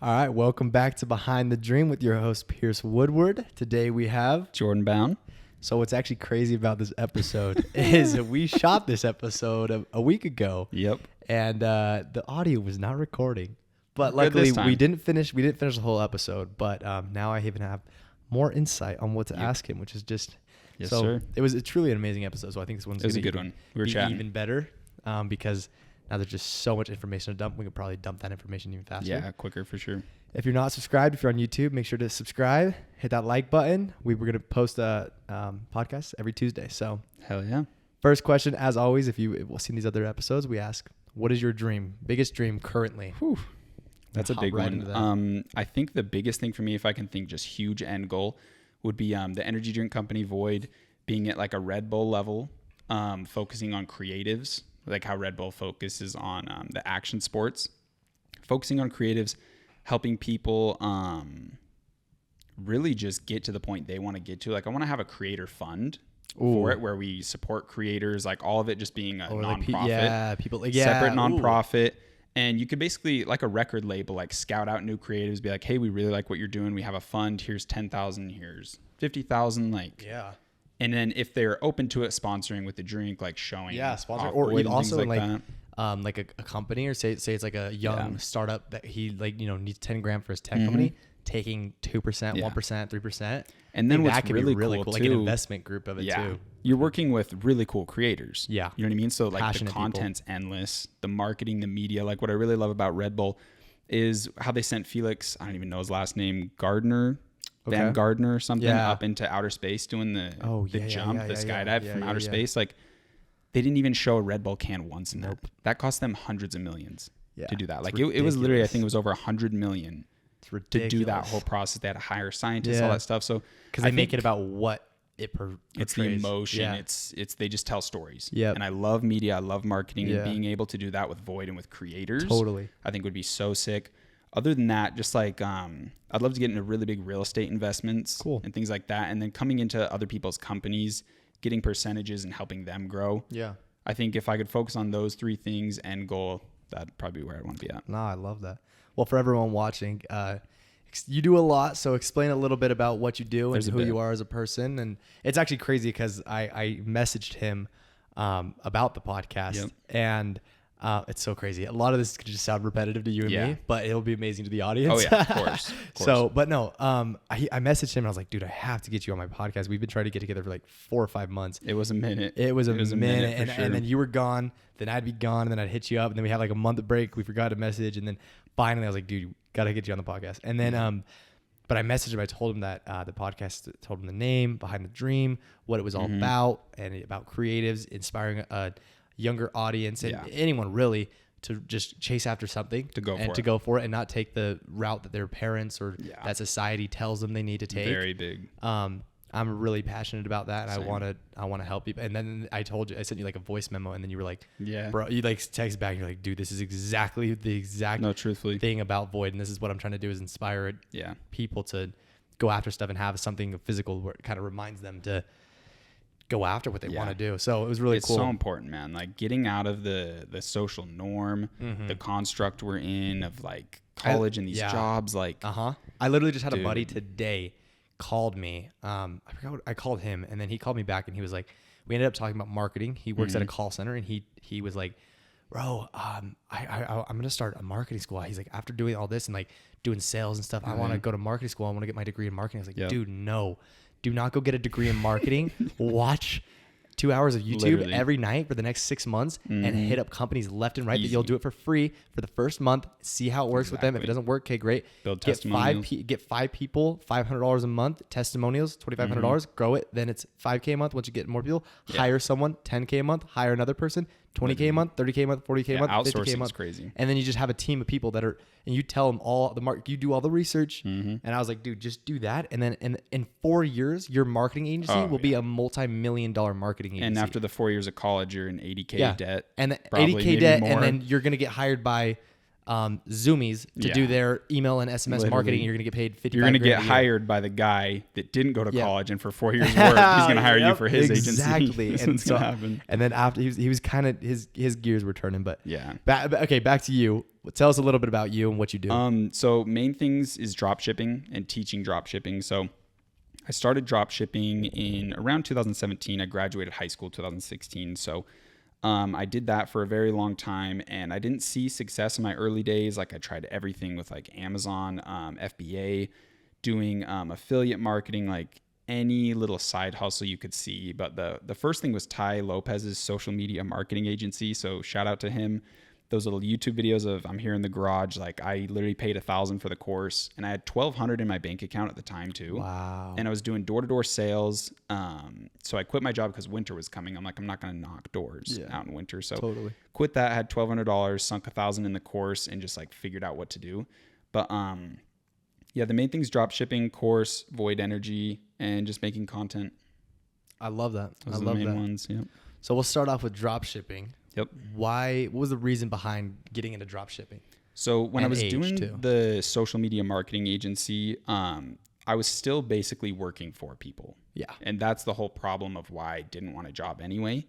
All right, welcome back to Behind the Dream with your host, Pierce Woodward. Today we have... Jordan Bown. So what's actually crazy about this episode is we shot this episode a week ago. Yep. And the audio was not recording. But luckily we didn't finish the whole episode. But now I even have more insight on what to ask him, which is just... Yes, so sir. It was truly an amazing episode. So I think this one's going to be a good one. We were be chatting. even better because... Now there's just so much information to dump. We could probably dump that information even faster. Yeah, quicker for sure. If you're not subscribed, if you're on YouTube, make sure to subscribe. Hit that like button. We're going to post a podcast every Tuesday. So hell yeah. First question, as always, if you've seen these other episodes, we ask, what is your dream? Biggest dream currently? Whew. That's a big one. That. I think the biggest thing for me, if I can think just huge end goal, would be the energy drink company Void being at like a Red Bull level, focusing on creatives. Like how Red Bull focuses on the action sports, focusing on creatives, helping people really just get to the point they want to get to. Like I want to have a creator fund for it where we support creators, like all of it just being a nonprofit, separate nonprofit. And you could basically, like a record label, like scout out new creatives, be like, hey, we really like what you're doing. We have a fund. Here's 10,000. Here's 50,000. Like, yeah. And then if they're open to it, sponsoring with the drink, like showing, sponsoring, or also like a company, or say it's like a young startup that he needs 10 grand for his tech company, taking 2%, 1%, 3%. And then what's that could really be really cool cool, too, like an investment group of it too. You're working with really cool creators. Yeah. You know what I mean? So like Passionate the content's endless, the marketing, the media. Like what I really love about Red Bull is how they sent Felix, I don't even know his last name, Gardner. Van Gardner or something up into outer space doing the jump, the skydive from outer space. Like they didn't even show a Red Bull can once in that cost them hundreds of millions to do that. Like it was literally, I think it was over 100 million to do that whole process. They had to hire scientists, all that stuff. So because they make it about what it portrays. It's the emotion. It's they just tell stories. Yeah. And I love media. I love marketing and being able to do that with Void and with creators. Totally. I think would be so sick. Other than that, just like I'd love to get into really big real estate investments and things like that. And then coming into other people's companies, getting percentages and helping them grow. Yeah. I think if I could focus on those three things and goal, that'd probably be where I'd want to be at. No, I love that. Well, for everyone watching, you do a lot. So explain a little bit about what you do and who you are as a person. And it's actually crazy because I messaged him about the podcast and it's so crazy. A lot of this could just sound repetitive to you and me, but it'll be amazing to the audience. Oh yeah, of course. So, but no, I messaged him and I was like, dude, I have to get you on my podcast. We've been trying to get together for like 4 or 5 months. It was a minute. It was a minute. Sure. And then you were gone, then I'd be gone, and then I'd hit you up, and then we had like a month of break. We forgot to message. And then finally I was like, dude, gotta get you on the podcast. And then, but I messaged him. I told him that the podcast, told him the name, Behind the Dream, what it was all about, and about creatives, inspiring a younger audience and anyone really to just chase after something to go for it and not take the route that their parents or that society tells them they need to take. Very big. I'm really passionate about that, and I want to help you. And then I told you, I sent you like a voice memo, and then you were like, bro, you like text back, and you're like, dude, this is exactly the exact thing about Void, and this is what I'm trying to do is inspire people to go after stuff and have something physical where it kind of reminds them to go after what they want to do. So it was really cool. It's so important, man. Like getting out of the social norm, the construct we're in of like college and these jobs. Like, I literally just had a buddy today called me. I forgot what I called him, and then he called me back, and he was like, we ended up talking about marketing. He works at a call center, and he was like, bro, I'm gonna start a marketing school. He's like, after doing all this and like doing sales and stuff, I want to go to marketing school. I want to get my degree in marketing. I was like, dude, no. Do not go get a degree in marketing. Watch 2 hours of YouTube every night for the next 6 months and hit up companies left and right that you'll do it for free for the first month. See how it works with them. If it doesn't work, okay, great. Build testimonials. Get 5 people, $500 a month, testimonials, $2,500, grow it. Then it's $5K a month. Once you get more people, hire someone, $10K a month, hire another person, $20K a month, $30K a month, $40K a month, $50K a month. Crazy. And then you just have a team of people that are, and you tell them all the market, you do all the research. And I was like, dude, just do that. And then in 4 years, your marketing agency will be a multi-million-dollar marketing agency. And after the 4 years of college, you're in $80K debt. And 80K debt, and then you're going to get hired by Zoomies to do their email and SMS marketing. And you're going to get paid $55,000. You're going to get hired by the guy that didn't go to college, and for 4 years work, he's going to hire you for his agency. Exactly. And then after he was kind of his gears were turning. But yeah. Okay, back to you. Tell us a little bit about you and what you do. So main things is drop shipping and teaching drop shipping. So I started drop shipping in around 2017. I graduated high school 2016. So I did that for a very long time, and I didn't see success in my early days. Like I tried everything with like Amazon, FBA, doing affiliate marketing, like any little side hustle you could see. But the first thing was Ty Lopez's social media marketing agency. So shout out to him. Those little YouTube videos of I'm here in the garage. Like I literally paid $1,000 for the course, and I had $1,200 in my bank account at the time too. Wow. And I was doing door-to-door sales. So I quit my job because winter was coming. I'm like, I'm not going to knock doors out in winter. So quit that, had $1,200, sunk $1,000 in the course, and just like figured out what to do. But the main thing's drop shipping, course, Void Energy, and just making content. I love that. Those are the main ones. Yep. So we'll start off with drop shipping. Yep. What was the reason behind getting into drop shipping? So when I was doing the social media marketing agency, I was still basically working for people. Yeah. And that's the whole problem of why I didn't want a job anyway.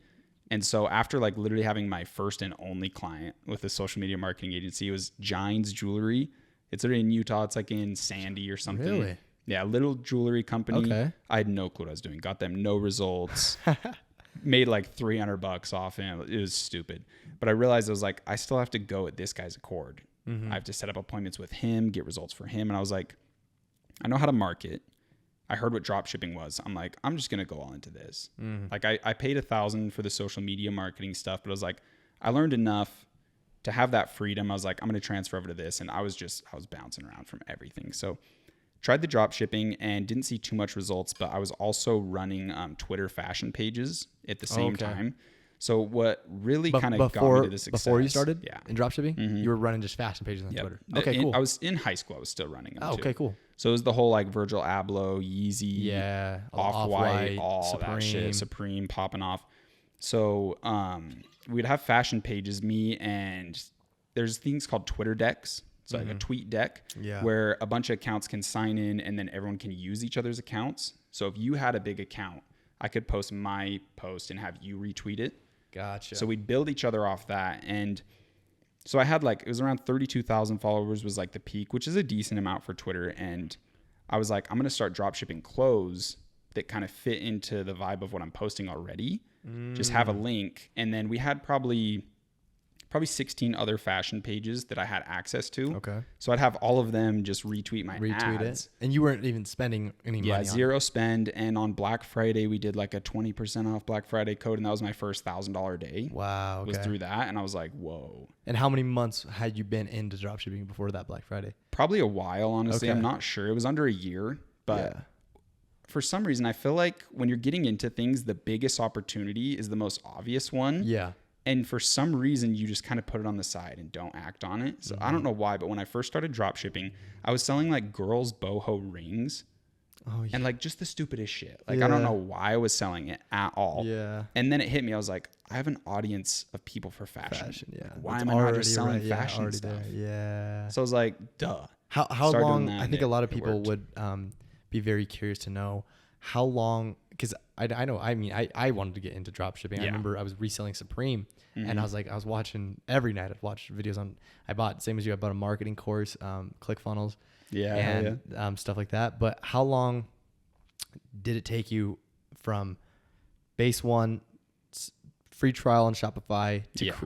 And so after like literally having my first and only client with a social media marketing agency, it was Giants Jewelry. It's already in Utah. It's like in Sandy or something. Really? Yeah, little jewelry company. Okay. I had no clue what I was doing. Got them no results. Made like $300 off him. It was stupid. But I realized I was like, I still have to go at this guy's accord. Mm-hmm. I have to set up appointments with him, get results for him. And I was like, I know how to market. I heard what drop shipping was. I'm like, I'm just going to go all into this. Mm-hmm. Like I paid $1,000 for the social media marketing stuff, but I was like, I learned enough to have that freedom. I was like, I'm going to transfer over to this. And I was bouncing around from everything. So tried the drop shipping and didn't see too much results, but I was also running Twitter fashion pages at the same time. So what really kind of got me to the success. Before you started in drop shipping, mm-hmm. you were running just fashion pages on Twitter. Okay, cool. I was in high school. I was still running them too. Okay, cool. So it was the whole like Virgil Abloh, Yeezy, Off-White, all Supreme. That shit, Supreme popping off. So we'd have fashion pages, me and there's things called Twitter decks. So like a tweet deck where a bunch of accounts can sign in and then everyone can use each other's accounts. So if you had a big account, I could post my post and have you retweet it. Gotcha. So we'd build each other off that. And so I had like, it was around 32,000 followers was like the peak, which is a decent amount for Twitter. And I was like, I'm going to start drop shipping clothes that kind of fit into the vibe of what I'm posting already. Just have a link. And then we had probably 16 other fashion pages that I had access to. Okay. So I'd have all of them just retweet my ads. And you weren't even spending any money on it. Yeah, zero spend. And on Black Friday, we did like a 20% off Black Friday code. And that was my first $1,000 day. Wow. Okay. Was through that. And I was like, whoa. And how many months had you been into dropshipping before that Black Friday? Probably a while, honestly. Okay. I'm not sure. It was under a year. But for some reason, I feel like when you're getting into things, the biggest opportunity is the most obvious one. Yeah. And for some reason, you just kind of put it on the side and don't act on it. So I don't know why, but when I first started drop shipping, I was selling like girls' boho rings and like just the stupidest shit. Like I don't know why I was selling it at all. Yeah. And then it hit me. I was like, I have an audience of people for fashion. Yeah. Why am I not just selling fashion stuff? Yeah. So I was like, duh. How long? I think a lot of people would be very curious to know how long. Because I know, I mean, I wanted to get into drop shipping. I remember I was reselling Supreme and I was watching every night. I'd watch videos on, I bought a marketing course, ClickFunnels and stuff like that. But how long did it take you from base one, free trial on Shopify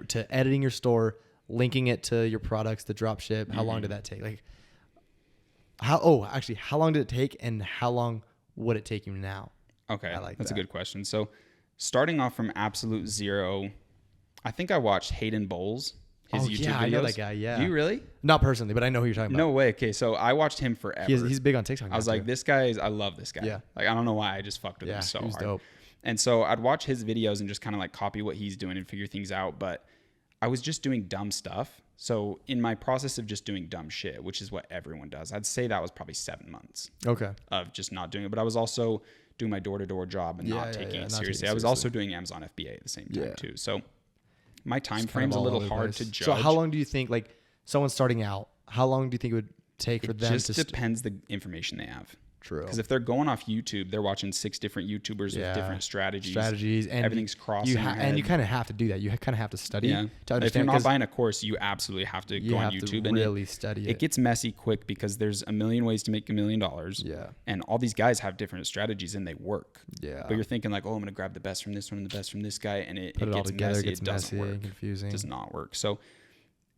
to editing your store, linking it to your products, the drop ship? How long did that take? Like how long did it take and how long would it take you now? Okay, that's a good question. So starting off from absolute zero, I think I watched Hayden Bowles, his YouTube videos. I know that guy, yeah. Do you really? Not personally, but I know who you're talking about. No way. Okay, so I watched him forever. He's big on TikTok. I was like, I love this guy. Yeah. Like, I don't know why, I just fucked with him so hard. Dope. And so I'd watch his videos and just kind of like copy what he's doing and figure things out. But I was just doing dumb stuff. So in my process of just doing dumb shit, which is what everyone does, I'd say that was probably 7 months. Okay. Of just not doing it. But I was also doing my door-to-door job and not taking it seriously. I was also doing Amazon FBA at the same time too. So my time frame's a little hard to judge. So how long do you think, like, someone starting out, how long do you think it would take for them to... It just depends the information they have. True. Because if they're going off YouTube, they're watching 6 different YouTubers with different strategies, and everything's crossing. And you kind of have to do that. You kind of have to study to understand. If you're not buying a course, you absolutely have to go on YouTube and really study it. It gets messy quick because there's a million ways to make $1 million. Yeah. And all these guys have different strategies and they work. Yeah. But you're thinking like, oh, I'm going to grab the best from this one and the best from this guy. And it all gets together, messy. It doesn't work. And confusing. It does not work. So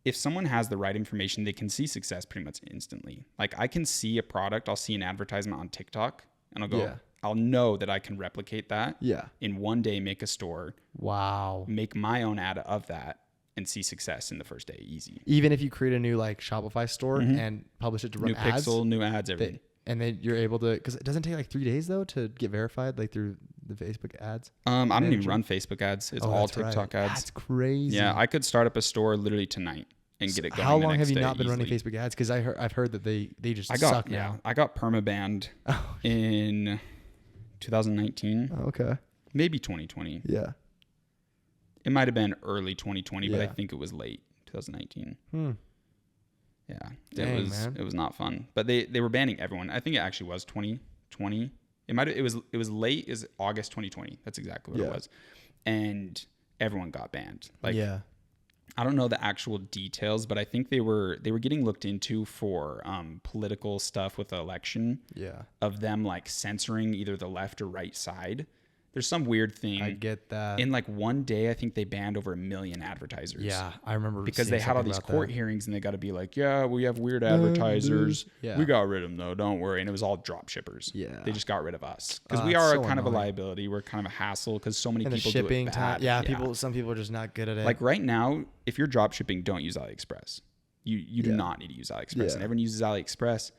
if someone has the right information, they can see success pretty much instantly. Like I can see a product. I'll see an advertisement on TikTok. And I'll go, I'll know that I can replicate that. Yeah. In one day, make a store. Wow. Make my own ad of that and see success in the first day. Easy. Even if you create a new like Shopify store and publish it to run ads. New pixel, new ads, everything. And then you're able to, because it doesn't take like 3 days though to get verified like through the Facebook ads. I don't even run Facebook ads. It's all TikTok ads. That's crazy. Yeah. I could start up a store literally tonight and get it going. How long have you not been easily. running Facebook ads? Because I've heard that they just suck now. I got permabanned in 2019. Oh, okay. Maybe 2020. Yeah. It might have been early 2020, but I think it was late 2019. Yeah. Dang, It was not fun. But they were banning everyone. I think it actually was 2020. It was late. It was August 2020. That's exactly what it was. And everyone got banned. Like I don't know the actual details, but I think they were getting looked into for political stuff with the election. Yeah. Of them like censoring either the left or right side. There's some weird thing. I get that. In like one day, I think they banned over 1 million advertisers. Yeah, I remember. Because they had all these court hearings and they got to be like, yeah, we have weird advertisers. We got rid of them though, don't worry. And it was all drop shippers. Yeah. They just got rid of us. Because we are kind of a liability. We're kind of a hassle because so many people do it bad. Yeah, some people are just not good at it. Like right now, if you're drop shipping, don't use AliExpress. You do not need to use AliExpress. And everyone uses AliExpress.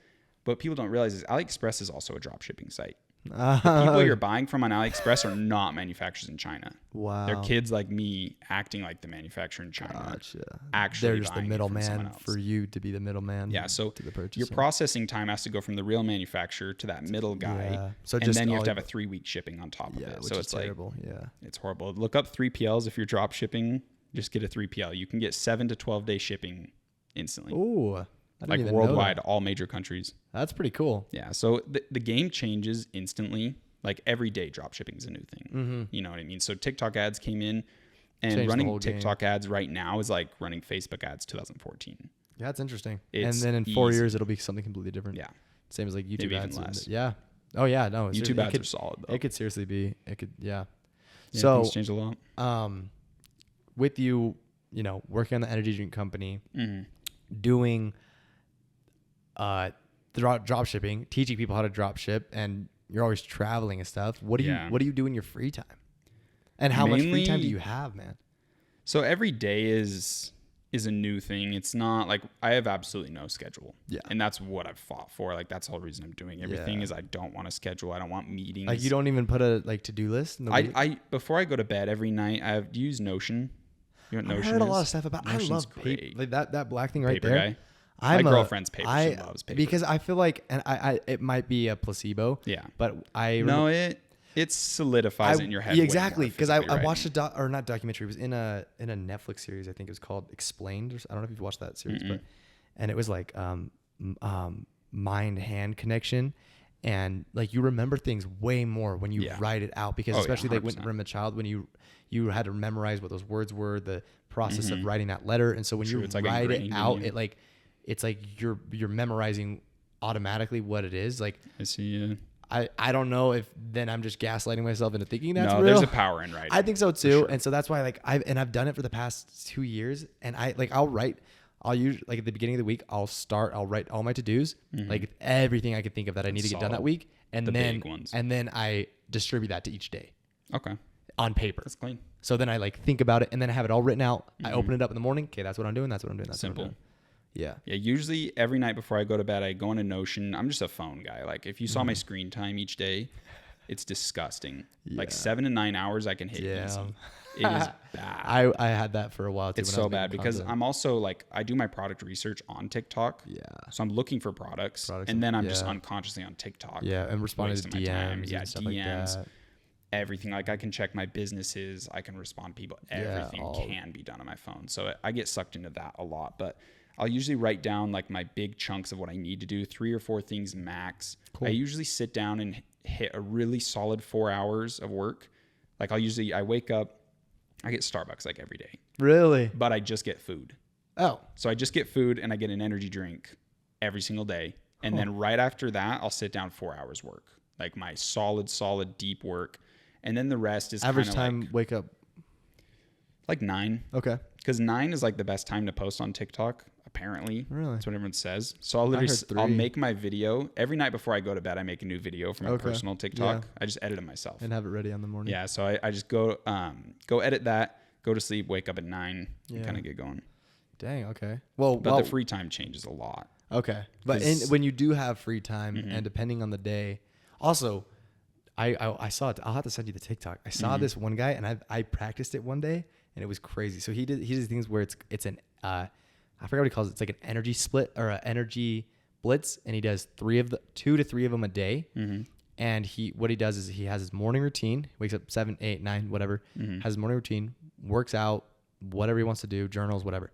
But people don't realize is AliExpress is also a drop shipping site. The people you're buying from on AliExpress are not manufacturers in China. Wow. They're kids like me acting like the manufacturer in China. Gotcha. Actually, they're just the middleman for you to be the middleman. Yeah. So your processing time has to go from the real manufacturer to that middle guy. Yeah. So and then you have to have a 3-week shipping on top of it. So it's terrible. Like, it's horrible. Look up 3PLs if you're drop shipping. Just get a 3PL. You can get 7 to 12 day shipping instantly. Ooh. Like worldwide, all major countries. That's pretty cool. Yeah. So the game changes instantly. Like every day, drop shipping is a new thing. Mm-hmm. You know what I mean? So TikTok ads came in, and changed running TikTok ads right now is like running Facebook ads 2014. Yeah, that's interesting. And then in 4 years, it'll be something completely different. Yeah. Same as like YouTube maybe ads. Even less. Yeah. Oh yeah. No. YouTube ads are solid though. It could seriously be. It could. Yeah. So things change a lot. With you working on the energy drink company, doing drop shipping, teaching people how to drop ship, and you're always traveling and stuff. What do you do in your free time? And how much free time do you have, man? So every day is a new thing. It's not like I have absolutely no schedule. Yeah. And that's what I've fought for. Like that's the whole reason I'm doing everything is I don't want a schedule. I don't want meetings. Like you don't even put a to-do list? I before I go to bed every night, I have used Notion. You know what Notion is? I heard a lot of stuff about Notion's I love paper. Like that black thing right paper there. Guy. My girlfriend's paper. She loves paper. Because I feel like, and I it might be a placebo. Yeah. But it solidifies it in your head. Yeah, exactly. Because I watched not documentary. It was in a Netflix series. I think it was called Explained. I don't know if you've watched that series, and it was like mind-hand connection, and like you remember things way more when you write it out. Because especially like when you're a child, when you had to memorize what those words were, the process of writing that letter, and so when you write it out, it's like you're memorizing automatically what it is. Like I see. Yeah. I don't know if then I'm just gaslighting myself into thinking that's real. There's a power in writing. I think so too. Sure. And so that's why like I've done it for the past 2 years, and I'll use like at the beginning of the week, I'll write all my to-dos, like everything I could think of that I need to get done that week. And then I distribute that to each day. Okay. On paper. That's clean. So then I like think about it, and then I have it all written out. I open it up in the morning. Okay, that's what I'm doing. That's what I'm doing. That's simple. What I'm doing. Yeah. Yeah. Usually every night before I go to bed, I go into Notion. I'm just a phone guy. Like if you saw my screen time each day, it's disgusting. Yeah. Like 7 to 9 hours I can hit easy. It is bad. I had that for a while too. It's so bad because I'm also like, I do my product research on TikTok. Yeah. So I'm looking for products and then I'm just unconsciously on TikTok. Yeah. And responding to DMs. Yeah. DMs. Like everything. Like I can check my businesses. I can respond to people. Everything can be done on my phone. So I get sucked into that a lot, but I'll usually write down like my big chunks of what I need to do, 3 or 4 things max. Cool. I usually sit down and hit a really solid 4 hours of work. Like I wake up, I get Starbucks like every day. Really? But I just get food. Oh. So I just get food and I get an energy drink every single day. And then right after that, I'll sit down 4 hours work. Like my solid, deep work. And then the rest is average time wake up? Like 9. Okay. Because 9 is like the best time to post on TikTok, apparently. Really? That's what everyone says. So I'll make my video. Every night before I go to bed, I make a new video for my personal TikTok. Yeah. I just edit it myself. And have it ready on the morning. Yeah, so I just go edit that, go to sleep, wake up at 9, and kind of get going. Dang, okay. But the free time changes a lot. Okay. But when you do have free time, and depending on the day, also, I saw it. I'll have to send you the TikTok. I saw this one guy, and I practiced it one day, and it was crazy. So he does things where it's an I forgot what he calls it. It's like an energy split or an energy blitz, and he does 2 to 3 of them a day. And what he does is he has his morning routine. Wakes up 7, 8, 9, whatever. Has his morning routine, works out, whatever he wants to do, journals, whatever.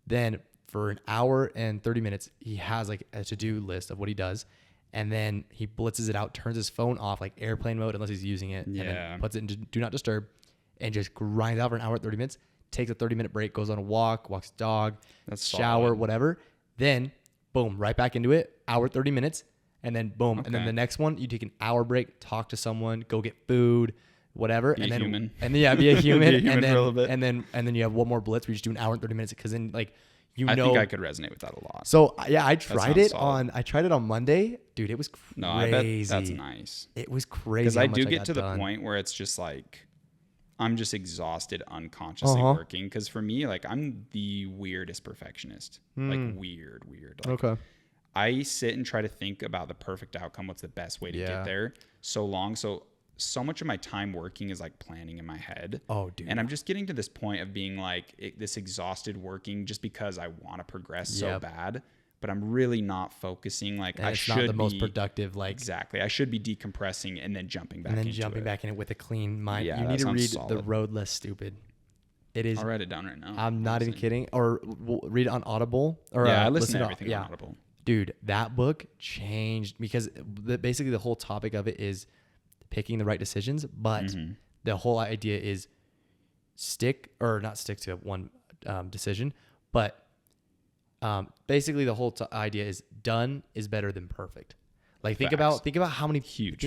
Then for an hour and 30 minutes, he has like a to-do list of what he does. And then he blitzes it out, turns his phone off, like airplane mode, unless he's using it. Yeah. And then puts it into do not disturb and just grinds out for an hour and 30 minutes, takes a 30-minute break, goes on a walk, walks the dog, shower, whatever. Then, boom, right back into it, hour, 30 minutes. And then, boom. Okay. And then the next one, you take an hour break, talk to someone, go get food, whatever. Be a human. And then, be a human. Be a human for a little bit. And then you have one more blitz where you just do an hour and 30 minutes. Because then, like, I think I could resonate with that a lot. So yeah, I tried it on Monday, dude. It was crazy. No, I bet that's nice. It was crazy because I do get to the point where it's just like I'm just exhausted unconsciously working. Because for me, like I'm the weirdest perfectionist, like weird. Like, okay. I sit and try to think about the perfect outcome. What's the best way to get there? So much of my time working is like planning in my head. Oh, dude. And I'm just getting to this point of being like this exhausted working just because I want to progress so bad, but I'm really not focusing. Like I should be not the most productive. Like exactly. I should be decompressing and then jumping back in it with a clean mind. Yeah, you need to read The Road Less Stupid. It is. I'll write it down right now. I'm not even kidding. Or we'll read it on Audible. Or I listen to everything on Audible. Dude, that book changed because basically the whole topic of it is picking the right decisions, but the whole idea is not stick to one decision, but basically the whole idea is done is better than perfect. Like think about how many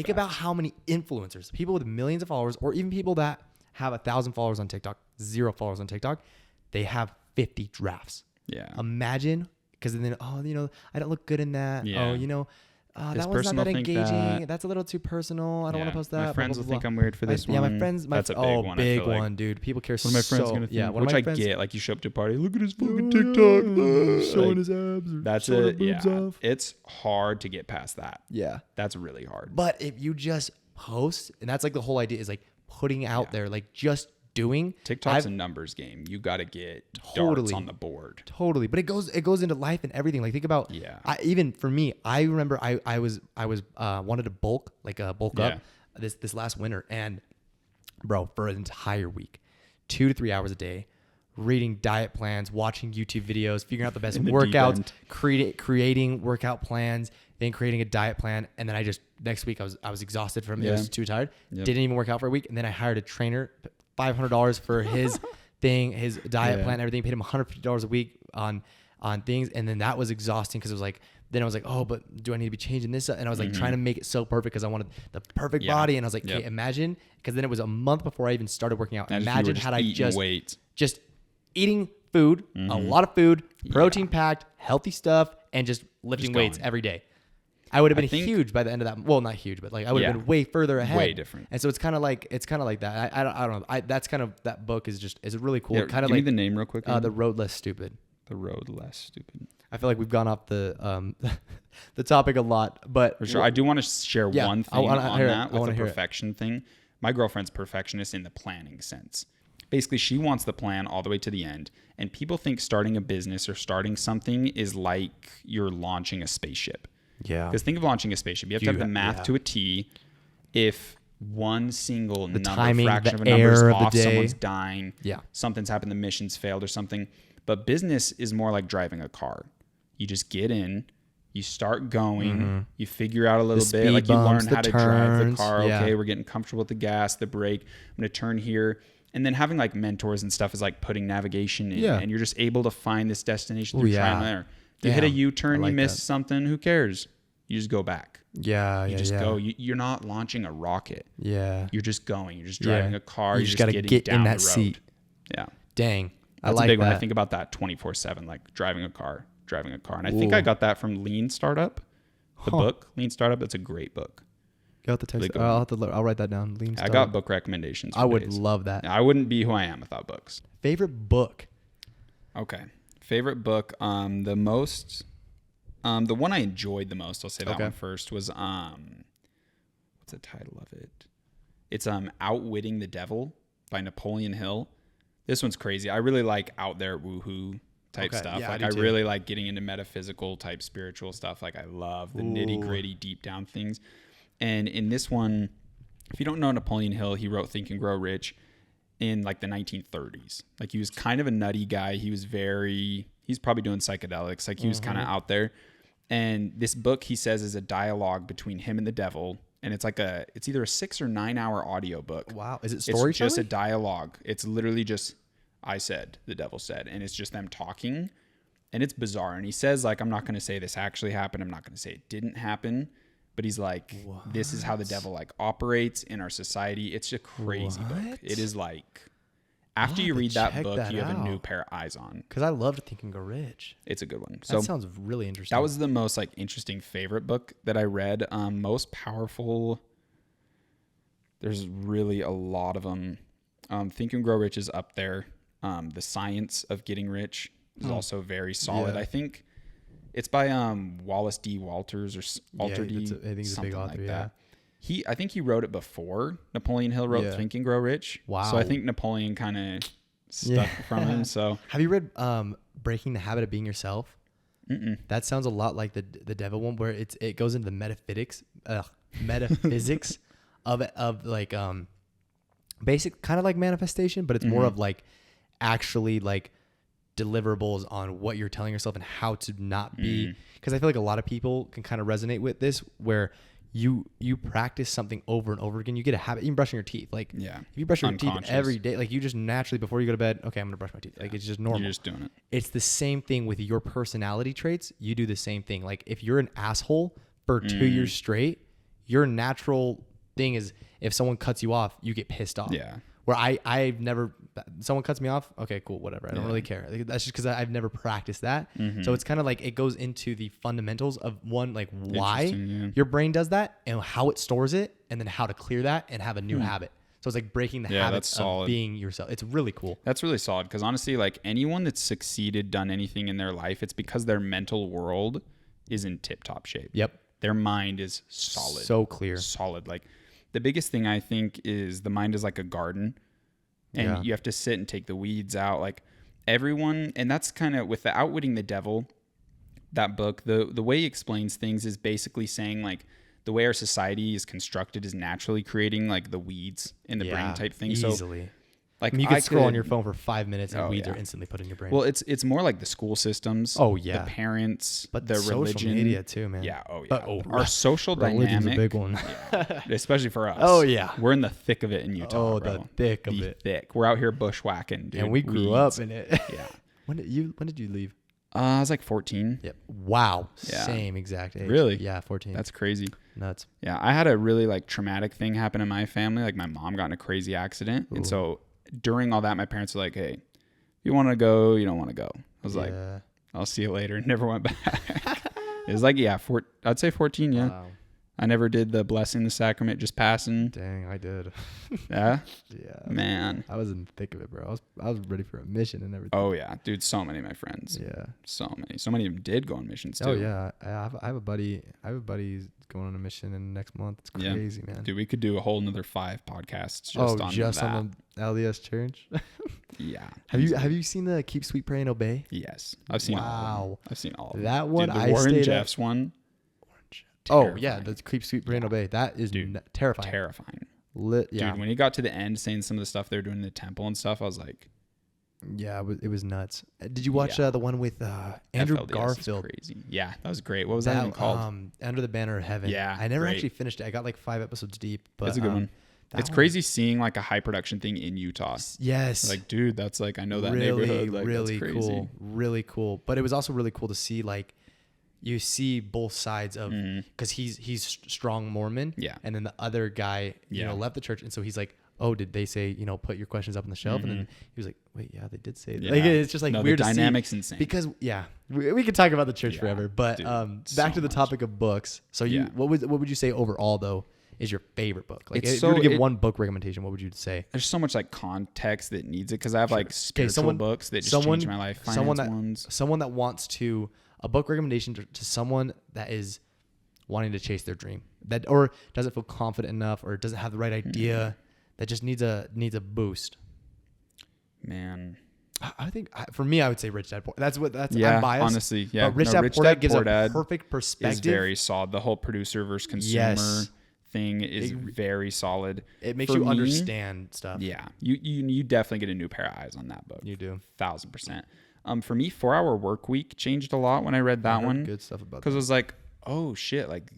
about how many influencers, people with millions of followers, or even people that have 1,000 followers on TikTok, 0 followers on TikTok, they have 50 drafts. Yeah. Imagine, because then I don't look good in that. Yeah. That one's not that engaging. That's a little too personal. I don't want to post that. My friends will think I'm weird for this one. Yeah, my friends. That's a big one. Big one, dude. People care so much. One of my friends gonna think. Yeah, which I get. Like you show up to a party, look at his fucking TikTok, showing his abs. That's it. Yeah, it's hard to get past that. Yeah, that's really hard. But if you just post, and that's like the whole idea is like putting out there, like just doing. TikTok's a numbers game. You got to get darts on the board. Totally. But it goes into life and everything. Like think about, even for me, I remember I wanted to bulk up this last winter, and bro, for an entire week, 2 to 3 hours a day, reading diet plans, watching YouTube videos, figuring out the best workouts, creating workout plans, then creating a diet plan. And then next week I was exhausted from it. I was too tired. Yep. Didn't even work out for a week. And then I hired a trainer, $500 for his thing, his diet plan, everything. Paid him $150 a week on things. And then that was exhausting because it was like, then I was like, oh, but do I need to be changing this? And I was like trying to make it so perfect because I wanted the perfect body. And I was like, okay, imagine, because then it was a month before I even started working out. Imagine had I just eating food, a lot of food, protein packed, healthy stuff, and just lifting weights every day. I would have been huge by the end of that. Well, not huge, but like I would have been way further ahead. Way different. And so it's kind of like that. I don't know. That's kind of, that book is really cool. Yeah, kind of give me the name real quick. The Road Less Stupid. The Road Less Stupid. I feel like we've gone off the the topic a lot, but for sure. I do want to share one thing on that with the perfection thing. My girlfriend's perfectionist in the planning sense. Basically, she wants the plan all the way to the end. And people think starting a business or starting something is like you're launching a spaceship. Yeah. Because think of launching a spaceship. You have to have the math to a T. If one single fraction of a number is off, someone's dying, something's happened, the mission's failed or something. But business is more like driving a car. You just get in, you start going, you figure out a little bit, like you learn how to drive the car. Okay, we're getting comfortable with the gas, the brake. I'm going to turn here. And then having like mentors and stuff is like putting navigation in, and you're just able to find this destination through trial and error. You hit a U-turn, you missed something, who cares? You just go back. You just go. You're not launching a rocket. You're just going. You're just driving a car. You just got to get in that seat. Yeah. Dang. That's a big one. I think about that 24/7, like driving a car. And I think I got that from Lean Startup, the book, Lean Startup. That's a great book. You have to text. I'll write that down. Lean Startup. I got book recommendations. I would love that. I wouldn't be who I am without books. Favorite book? Okay. Favorite book. The one I enjoyed the most, I'll say that one first, was what's the title of it? It's Outwitting the Devil by Napoleon Hill. This one's crazy. I really like out there woohoo type stuff. Yeah, like I really like getting into metaphysical type spiritual stuff. Like I love the nitty gritty deep down things. And in this one, if you don't know Napoleon Hill, he wrote Think and Grow Rich in like the 1930s. Like he was kind of a nutty guy. He's probably doing psychedelics. Like he was kind of out there. And this book, he says, is a dialogue between him and the devil. And it's either a 6 or 9 hour audio book. Wow. Is it storytelling? It's just a dialogue. It's literally just, I said, the devil said. And it's just them talking. And it's bizarre. And he says, like, I'm not going to say this actually happened. I'm not going to say it didn't happen. But he's like, this is how the devil like operates in our society. It's a crazy book. It is like, after you read that book, you have a new pair of eyes on. Because I love to Think and Grow Rich. It's a good one. That sounds really interesting. That was the most like interesting favorite book that I read. Most powerful. There's really a lot of them. Think and Grow Rich is up there. The Science of Getting Rich is also very solid. I think it's by Wallace D. Walters or Walter D. I think he's a big author. Like that. I think he wrote it before Napoleon Hill wrote Think and Grow Rich. Wow. So I think Napoleon kind of stuck from him. So have you read Breaking the Habit of Being Yourself? Mm-mm. That sounds a lot like the devil one, where it goes into the metaphysics of like basic kind of like manifestation, but it's more of like actually like deliverables on what you're telling yourself and how to not be, because I feel like a lot of people can kind of resonate with this, where you practice something over and over again. You get a habit, even brushing your teeth. Like if you brush your teeth every day, like you just naturally, before you go to bed, okay, I'm gonna brush my teeth. Like it's just normal. You're just doing it. It's the same thing with your personality traits. You do the same thing. Like if you're an asshole for 2 years straight, your natural thing is, if someone cuts you off, you get pissed off. Where I've never, someone cuts me off, okay, cool, whatever. I don't really care. That's just because I've never practiced that. So it's kind of like it goes into the fundamentals of one, like why your brain does that and how it stores it, and then how to clear that and have a new habit. So it's like breaking the habits of being yourself. It's really cool. That's really solid, because honestly, like anyone that's succeeded, done anything in their life, it's because their mental world is in tip-top shape. Their mind is solid. So clear. Solid. Like the biggest thing I think is the mind is like a garden, and you have to sit and take the weeds out. Like everyone, and that's kind of with the Outwitting the Devil, that book, the way he explains things is basically saying like the way our society is constructed is naturally creating like the weeds in the brain type thing. Easily. So like you can scroll on your phone for 5 minutes and weeds are instantly put in your brain. Well, it's more like the school systems. The parents, but the social religion, media too, man. But our social religion's dynamic, a big one. Especially for us. We're in the thick of it in Utah. The thick of it. Thick. We're out here bushwhacking, dude. And we grew up in it. When did you leave? I was like 14. Wow. Same exact age. Really? Yeah, 14. That's crazy. Nuts. Yeah, I had a really like traumatic thing happen in my family. Like my mom got in a crazy accident, and so during all that, my parents were like, "Hey, if you want to go, you don't want to go." I was like, "I'll see you later." Never went back. It was like, I'd say 14. Yeah. Wow. I never did the blessing, the sacrament, just passing. Dang, I did. Yeah? Yeah. Man. I was in the thick of it, bro. I was ready for a mission and everything. Oh, yeah. Dude, so many of my friends. Yeah. So many. So many of them did go on missions, too. Oh, yeah. I have a buddy. Who's going on a mission in next month. It's crazy, man. Dude, we could do a whole another 5 podcasts just on the LDS church? Yeah. Have you seen the Keep Sweet, Pray, and Obey? Yes. I've seen all of them. I've seen all of them. That one, dude, the Warren Jeffs one. Terrifying. Oh yeah, the Keep Sweet, Pray, and Obey. That is terrifying. Terrifying. Dude, when he got to the end, saying some of the stuff they were doing in the temple and stuff, I was like, Yeah, it was nuts. Did you watch the one with Andrew FLDS Garfield? Is crazy. Yeah, that was great. What was that even called? Under the Banner of Heaven. Yeah, I never actually finished it. I got like 5 episodes deep, but it's a good one. It's crazy seeing like a high production thing in Utah. Yes. Like, dude, that's like, I know that really, neighborhood. Like, really that's crazy. Cool. Really cool. But it was also really cool to see like, you see both sides of, because he's strong Mormon. Yeah. And then the other guy, you know, left the church. And so he's like, oh, did they say, you know, put your questions up on the shelf? And then he was like, wait, yeah, they did say that. Like, it's just like weird to see. The dynamic's insane. Because, we could talk about the church forever. But dude, back to the topic of books. So what would you say overall, though, is your favorite book? Like, if you were to give one book recommendation, what would you say? There's so much like context that needs it, because I have like spiritual books that just changed my life. Someone that wants to, a book recommendation to someone that is wanting to chase their dream, that or doesn't feel confident enough, or doesn't have the right idea, that just needs a boost. Man, I think for me, I would say Rich Dad Poor. I'm biased. Honestly, yeah. But Rich Dad Poor Dad gives a perfect perspective. Is very solid. The whole producer versus consumer thing is very solid. It makes you understand stuff. Yeah, you definitely get a new pair of eyes on that book. You do 1000%. For me, 4 Hour Work Week changed a lot when I read that one. Good stuff about that. Because it was like, oh shit, like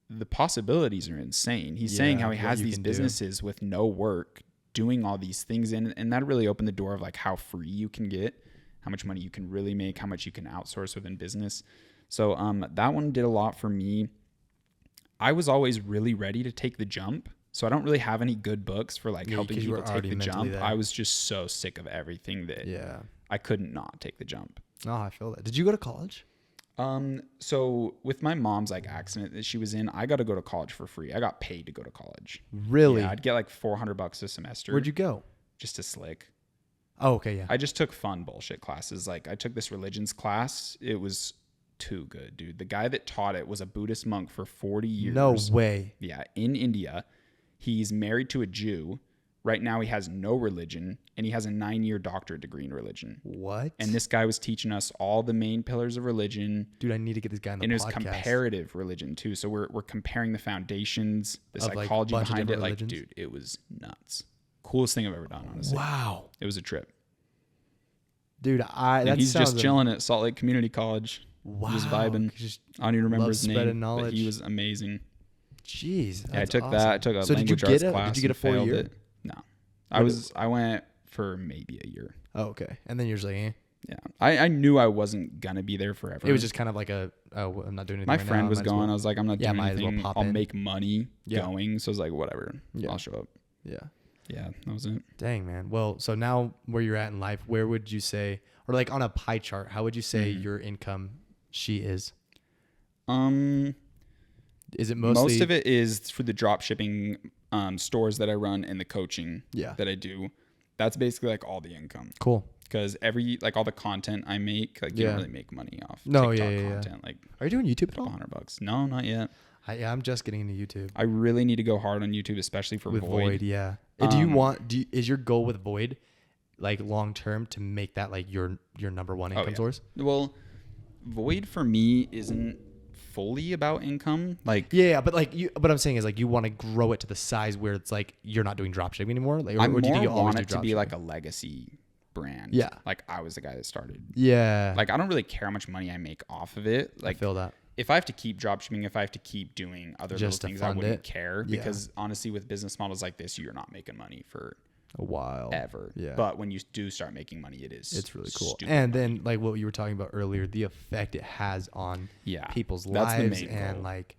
the possibilities are insane. He's saying how he has these businesses with no work, doing all these things, and that really opened the door of like how free you can get, how much money you can really make, how much you can outsource within business. So that one did a lot for me. I was always really ready to take the jump. So I don't really have any good books for like helping people take the jump. I was just so sick of everything that I couldn't not take the jump. Oh, I feel that. Did you go to college? So with my mom's like accident that she was in, I got to go to college for free. I got paid to go to college. Really? Yeah, I'd get like $400 a semester. Where'd you go? Just to Slick. Oh, okay, yeah. I just took fun bullshit classes. Like I took this religions class. It was too good, dude. The guy that taught it was a Buddhist monk for 40 years. No way. Yeah, in India. He's married to a Jew. Right now he has no religion, and he has a 9-year doctorate degree in religion. What? And this guy was teaching us all the main pillars of religion. Dude, I need to get this guy on the podcast. And it was comparative religion too. So we're comparing the foundations, the psychology behind it. Religions. Like, dude, it was nuts. Coolest thing I've ever done, honestly. Wow. It was a trip. Dude, he's just chilling at Salt Lake Community College. Wow. Just vibing. I don't even remember his name, but he was amazing. Jeez. Yeah, I took awesome. That. I took a language arts class. Did you get a 4-year? No. I went for maybe a year. Oh, okay. And then you're just like, eh. Yeah. I knew I wasn't going to be there forever. It was just kind of like I'm not doing anything. My friend was going. I was like, I'm not doing anything. Well I'll make money going. So I was like, whatever. I'll show up. Yeah. Yeah, that was it. Dang, man. Well, so now where you're at in life, where would you say, or like on a pie chart, how would you say your income is? Is it mostly? Most of it is through the drop shipping stores that I run and the coaching that I do. That's basically like all the income. Cool. Because all the content I make, like you don't really make money off TikTok content. Like, are you doing YouTube at all? $100. No, not yet. I'm just getting into YouTube. I really need to go hard on YouTube, especially for Void. Yeah. Is your goal with Void, like long term, to make that like your number one income source? Well, Void for me isn't fully about income. Like but I'm saying is like you want to grow it to the size where it's like you're not doing dropshipping anymore. Like, or do you think you want it to be like a legacy brand? Yeah. Like I was the guy that started. Yeah. Like I don't really care how much money I make off of it. Like I feel that. If I have to keep dropshipping, if I have to keep doing other little things, I wouldn't care because honestly, with business models like this, you're not making money for a while ever. Yeah. But when you do start making money, it's really cool. And then like what you were talking about earlier, the effect it has on people's lives and like,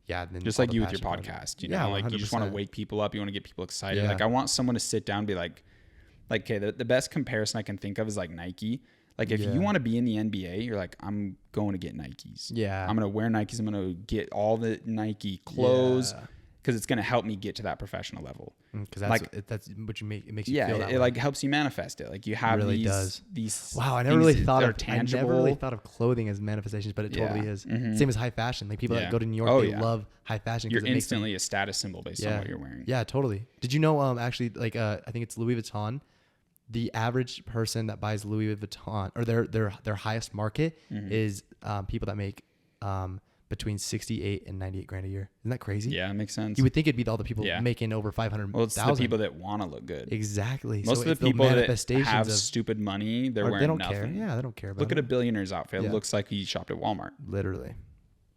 then just like you with your podcast, you know, like 100%. You just want to wake people up. You want to get people excited. Yeah. Like I want someone to sit down and be like, okay, the best comparison I can think of is like Nike. Like if you want to be in the NBA, you're like, I'm going to get Nikes. Yeah. I'm going to wear Nikes. I'm going to get all the Nike clothes because it's going to help me get to that professional level. Because that's what you make. It makes you feel that way. Like helps you manifest it. Like you have these. Wow, I never really thought of clothing as manifestations, but it totally is. Mm-hmm. Same as high fashion. Like people that go to New York, they love high fashion. You're instantly a status symbol based on what you're wearing. Yeah, totally. Did you know? Actually, like I think it's Louis Vuitton. The average person that buys Louis Vuitton or their highest market is people that make $1 between 68 and 98 grand a year. Isn't that crazy? Yeah, it makes sense. You would think it'd be all the people making over 500,000. Well, it's the people that want to look good. Exactly. Most of the people that have stupid money, they're wearing they don't nothing. care. Yeah, they don't care about Look at a billionaire's outfit. It looks like he shopped at Walmart. Literally.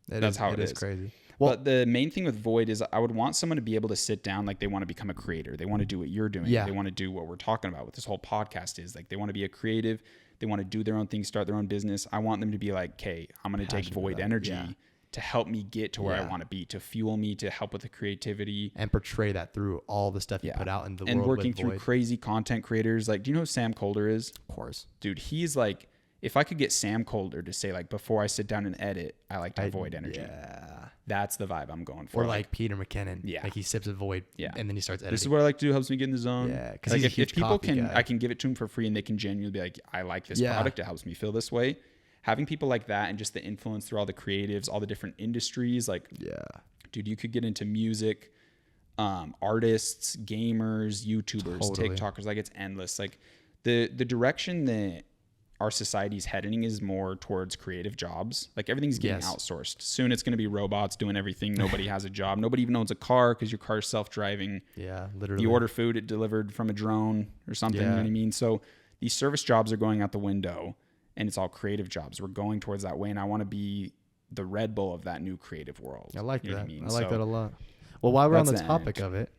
That's how it is. Crazy. Well, but the main thing with Void is I would want someone to be able to sit down, like they want to become a creator. They want to do what you're doing. They want to do what we're talking about, what this whole podcast is. Like they want to be a creative. They want to do their own thing, start their own business. I want them to be like, okay, I'm going to take Void energy to help me get to where I want to be, to fuel me, to help with the creativity. And portray that through all the stuff you put out in the world. And working through crazy content creators. Like, do you know who Sam Colder is? Of course. Dude, he's like, if I could get Sam Colder to say like, before I sit down and edit, I like to have Void energy. Yeah. That's the vibe I'm going for. Or like Peter McKinnon. Yeah. Like he sips a Void and then he starts editing. This is what I like to do. Helps me get in the zone. Yeah. Because like if people can, I can give it to them for free and they can genuinely be like, I like this product. It helps me feel this way. Having people like that and just the influence through all the creatives, all the different industries. Like, dude, you could get into music, artists, gamers, YouTubers, TikTokers. Like it's endless. Like the direction that our society's heading is more towards creative jobs. Like everything's getting outsourced. Soon it's going to be robots doing everything. Nobody has a job. Nobody even owns a car because your car's self-driving. Yeah, literally. You order food, it delivered from a drone or something. You know what I mean? So these service jobs are going out the window and it's all creative jobs. We're going towards that way. And I want to be the Red Bull of that new creative world. I like that. I like that a lot. Well, while we're on the topic of it,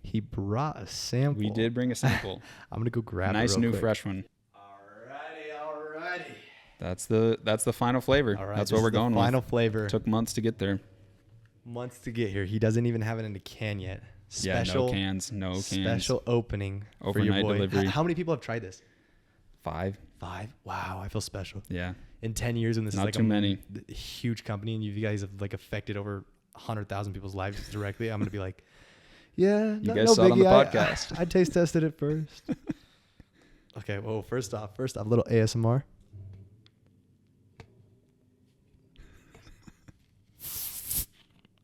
he brought a sample. We did bring a sample. I'm going to go grab nice it real new quick. fresh one. Alrighty. That's the final flavor. All right, that's what we're going with. Final flavor. Took months to get there. Months to get here. He doesn't even have it in a can yet. Special, no cans. Special opening overnight for your boy. delivery. How many people have tried this? 5. Wow, I feel special. Yeah. In 10 years, when this Not is like too many. Huge company, and you guys have like affected over 100,000 people's lives directly, I'm gonna be like, yeah, you guys saw it on the podcast. I taste tested it first. Okay. Well, first off, a little ASMR.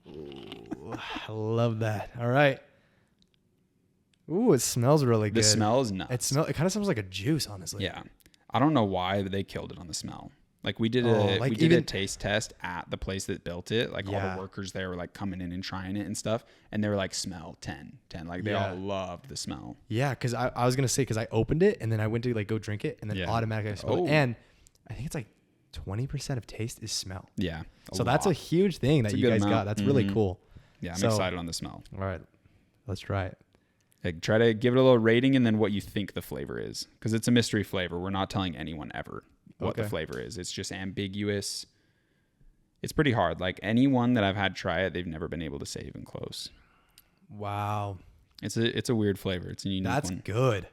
Ooh, I love that. All right. Ooh, it smells really good. The smell is nuts. It kind of smells like a juice, honestly. Yeah. I don't know why, but they killed it on the smell. Like we did a taste test at the place that built it. Like all the workers there were like coming in and trying it and stuff. And they were like, smell 10. Like they all loved the smell. Yeah. Cause I was going to say, cause I opened it and then I went to like go drink it and then automatically I smelled it. And I think it's like 20% of taste is smell. Yeah. So that's a huge thing that you guys got. That's really cool. Yeah. I'm excited on the smell. All right. Let's try it. Like try to give it a little rating and then what you think the flavor is. Cause it's a mystery flavor. We're not telling anyone ever what the flavor is. It's just ambiguous. It's pretty hard. Like anyone that I've had try it, they've never been able to say even close. Wow. It's a weird flavor. It's a unique one. That's good.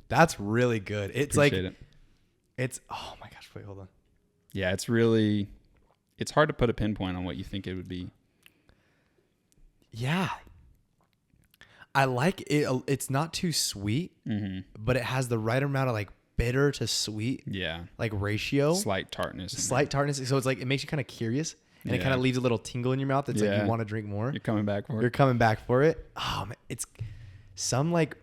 That's really good. It's it's, oh my gosh, wait, hold on. Yeah, it's hard to put a pinpoint on what you think it would be. Yeah. I like it. It's not too sweet, but it has the right amount of like bitter to sweet, like ratio. Slight tartness. So it's like it makes you kind of curious, and it kind of leaves a little tingle in your mouth. It's like you want to drink more. You're coming back for it. You're coming back for it. Oh man, it's some like.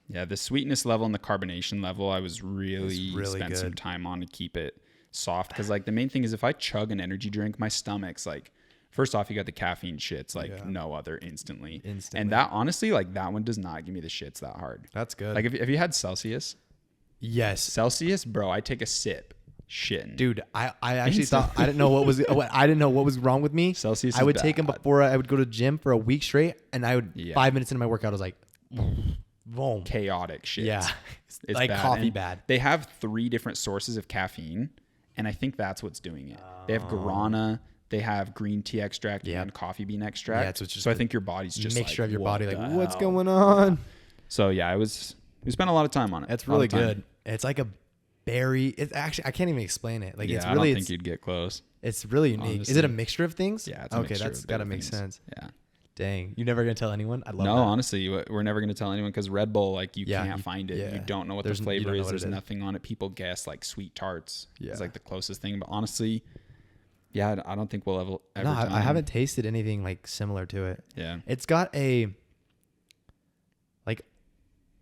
Yeah, the sweetness level and the carbonation level, I was really spent good. some time on to keep it soft because like the main thing is if I chug an energy drink, my stomach's like. First off, you got the caffeine shits like no other instantly. And that honestly, like that one does not give me the shits that hard. That's good. Like have you had Celsius? Yes. Celsius, bro, I take a sip. Shitting. Dude, I actually thought I didn't know what was wrong with me. Celsius I would take them before I would go to the gym for a week straight and I would 5 minutes into my workout I was like boom. Chaotic shit. Yeah. It's like bad. coffee and bad. They have 3 different sources of caffeine and I think that's what's doing it. They have guarana, they have green tea extract and coffee bean extract. Yeah, it's just so I think your body's just mixture like, of your body, like what's going on? So yeah, we spent a lot of time on it. It's really good. It's like a berry. It's actually I can't even explain it. Like it's really. I don't think you'd get close. It's really unique. Honestly. Is it a mixture of things? Yeah. It's a mixture that's got to make sense. Yeah. Dang, you're never gonna tell anyone? I love that. No, honestly, we're never gonna tell anyone because Red Bull, like you can't find it. You don't know what the flavor is. There's nothing on it. People guess like sweet tarts. Yeah. It's like the closest thing, but honestly. Yeah, I don't think we'll ever. No, I haven't tasted anything like similar to it. Yeah, it's got a like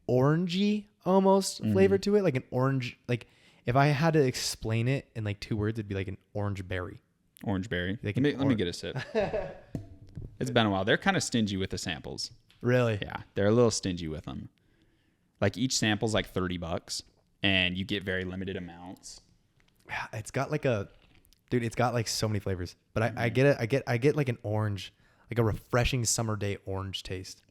orangey almost flavor to it, like an orange. Like if I had to explain it in like 2 words, it'd be like an orange berry. Orange berry. Let me get a sip. It's been a while. They're kind of stingy with the samples. Really? Yeah, they're a little stingy with them. Like each sample's like $30, and you get very limited amounts. Yeah, it's got like it's got like so many flavors. But I get it. I get like an orange, like a refreshing summer day orange taste.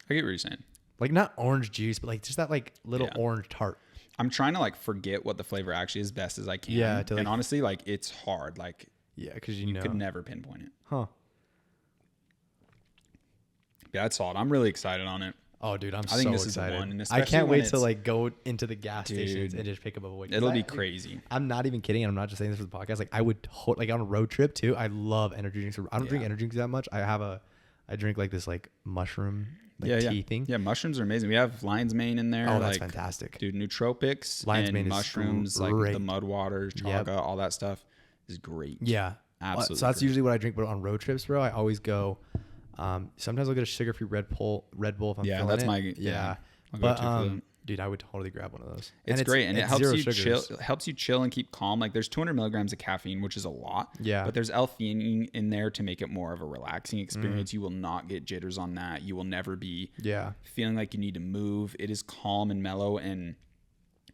I get what you're saying. Like not orange juice, but like just that like little orange tart. I'm trying to like forget what the flavor actually is best as I can. Yeah. And honestly, like it's hard. Like because you could never pinpoint it. Huh. Yeah, it's solid. I'm really excited on it. Oh, dude, I think this excited. Is the one. And I can't wait to like go into the gas stations and just pick up a void. It'll be crazy. I'm not even kidding. And I'm not just saying this for the podcast. Like I would like on a road trip too. I love energy drinks. I don't drink energy drinks that much. I drink like this like mushroom tea thing. Yeah, mushrooms are amazing. We have lion's mane in there. Oh, that's fantastic. Dude, nootropics, lion's mane mushrooms, like the mud waters, chaga, all that stuff is great. Yeah. Absolutely. So that's usually what I drink, but on road trips, bro, I always go. Sometimes I'll get a sugar-free Red Bull if I'm feeling that's it. my But dude, I would totally grab one of those. It's great, and it helps you chill. It helps you chill and keep calm. Like there's 200 milligrams of caffeine, which is a lot. Yeah. But there's L-theanine in there to make it more of a relaxing experience. You will not get jitters on that. You will never be feeling like you need to move. It is calm and mellow, and